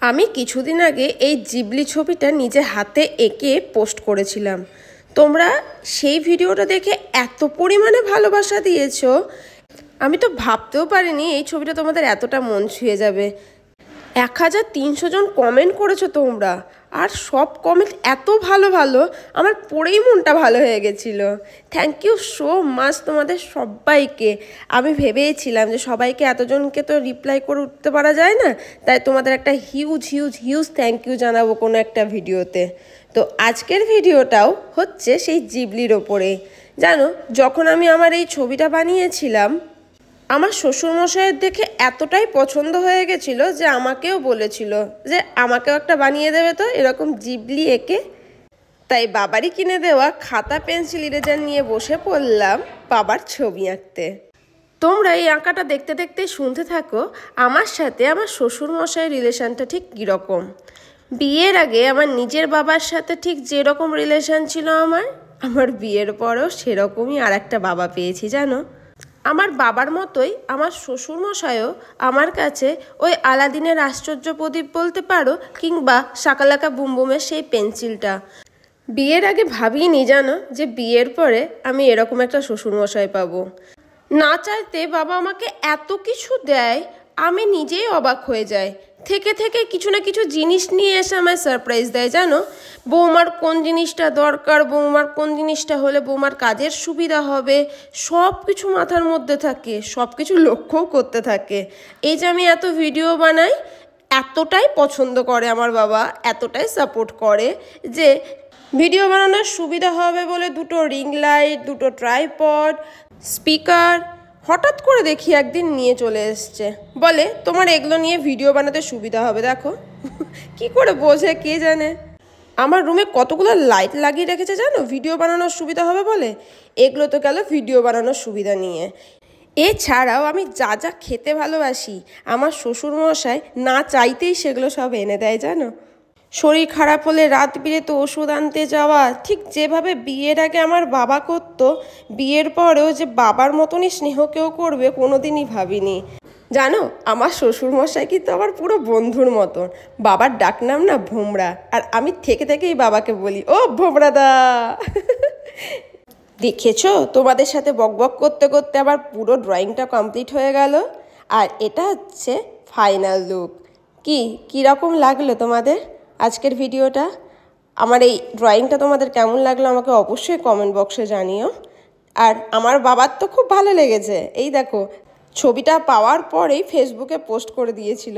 আমি কিছুদিন আগে এই জিবলি ছবিটা নিজে হাতে এঁকে পোস্ট করেছিলাম। তোমরা সেই ভিডিওটা দেখে এত পরিমাণে ভালোবাসা দিয়েছো, আমি তো ভাবতেও পারিনি এই ছবিটা তোমাদের এতটা মন ছুঁয়ে যাবে। 1300 জন কমেন্ট করেছো তোমরা, আর সব কমেন্ট এত ভালো ভালো, আমার পড়েই মনটা ভালো হয়ে গেছিলো। থ্যাংক ইউ সো মাচ তোমাদের সবাইকে। আমি ভেবেছিলাম যে সবাইকে এতজনকে তো রিপ্লাই করে উঠতে পারা যায় না, তাই তোমাদের একটা huge huge huge thank you জানাবো কোনো একটা ভিডিওতে। তো আজকের ভিডিওটাও হচ্ছে সেই জিবলির ওপরে। জানো, যখন আমি আমার এই ছবিটা বানিয়েছিলাম, আমার শ্বশুরমশাইয়ের দেখে এতটাই পছন্দ হয়ে গেছিলো যে আমাকেও বলেছিল যে আমাকেও একটা বানিয়ে দেবে তো এরকম জিবলি এঁকে। তাই বাবারই কিনে দেওয়া খাতা পেন্সিল ইরেজার নিয়ে বসে পড়লাম বাবার ছবি আঁকতে। তোমরা এই আঁকাটা দেখতে দেখতে শুনতে থাকো আমার সাথে আমার শ্বশুরমশাইয়ের রিলেশনটা ঠিক কীরকম। বিয়ের আগে আমার নিজের বাবার সাথে ঠিক যেরকম রিলেশন ছিল আমার বিয়ের পরেও সেরকমই আর একটা বাবা পেয়েছি। জানো, আমার বাবার মতোই আমার শ্বশুরমশাইও আমার কাছে ওই আলাদিনের আশ্চর্য প্রদীপ বলতে পারো, কিংবা শাকালাকা বুমবুমের সেই পেন্সিলটা। বিয়ের আগে ভাবিনি জানো যে বিয়ের পরে আমি এরকম একটা শ্বশুরমশাই পাবো। না চাইতে বাবা আমাকে এত কিছু দেয়, আমি নিজেই অবাক হয়ে যাই। থেকে থেকে কিছু না কিছু জিনিস নিয়ে এসে আমায় সারপ্রাইজ দেয়। জানো, বৌমার কোন জিনিসটা দরকার, বৌমার কোন জিনিসটা হলে বৌমার কাজের সুবিধা হবে, সব কিছু মাথার মধ্যে থাকে, সব কিছু লক্ষ্যও করতে থাকে। এই যে আমি এত ভিডিও বানাই, এতটাই পছন্দ করে আমার বাবা, এতটাই সাপোর্ট করে যে ভিডিও বানানোর সুবিধা হবে বলে দুটো রিং লাইট, দুটো ট্রাইপড, স্পিকার হঠাৎ করে দেখি একদিন নিয়ে চলে এসছে। বলে তোমার এগুলো নিয়ে ভিডিও বানাতে সুবিধা হবে। দেখো কি করে বোঝে কে জানে। আমার রুমে কতগুলো লাইট লাগিয়ে রেখেছে জানো, ভিডিও বানানোর সুবিধা হবে বলে। এগুলো তো গেল ভিডিও বানানোর সুবিধা নিয়ে। এছাড়াও আমি যা যা খেতে ভালোবাসি আমার শ্বশুরমশাই না চাইতেই সেগুলো সব এনে দেয়। জানো, শরীর খারাপ হলে রাত বিরেতে ওষুধ আনতে যাওয়া, ঠিক যেভাবে বিয়ের আগে আমার বাবা করতো, বিয়ের পরেও যে বাবার মতনই স্নেহ কেউ করবে কোনোদিনই ভাবিনি। জানো, আমার শ্বশুরমশাই কিন্তু আমার পুরো বন্ধুর মতন। বাবার ডাকনাম না ভোমরা, আর আমি থেকে থেকেই বাবাকে বলি ও ভোমরাদা। দেখেছো, তোমাদের সাথে বকবক করতে করতে আবার পুরো ড্রয়িংটা কমপ্লিট হয়ে গেল। আর এটা হচ্ছে ফাইনাল লুক। কীরকম লাগলো তোমাদের আজকের ভিডিওটা? আমার এই ড্রয়িংটা তোমাদের কেমন লাগলো আমাকে অবশ্যই কমেন্ট বক্সে জানিও। আর আমার বাবার তো খুব ভালো লেগেছে। এই দেখো, ছবিটা পাওয়ার পরেই ফেসবুকে পোস্ট করে দিয়েছিল।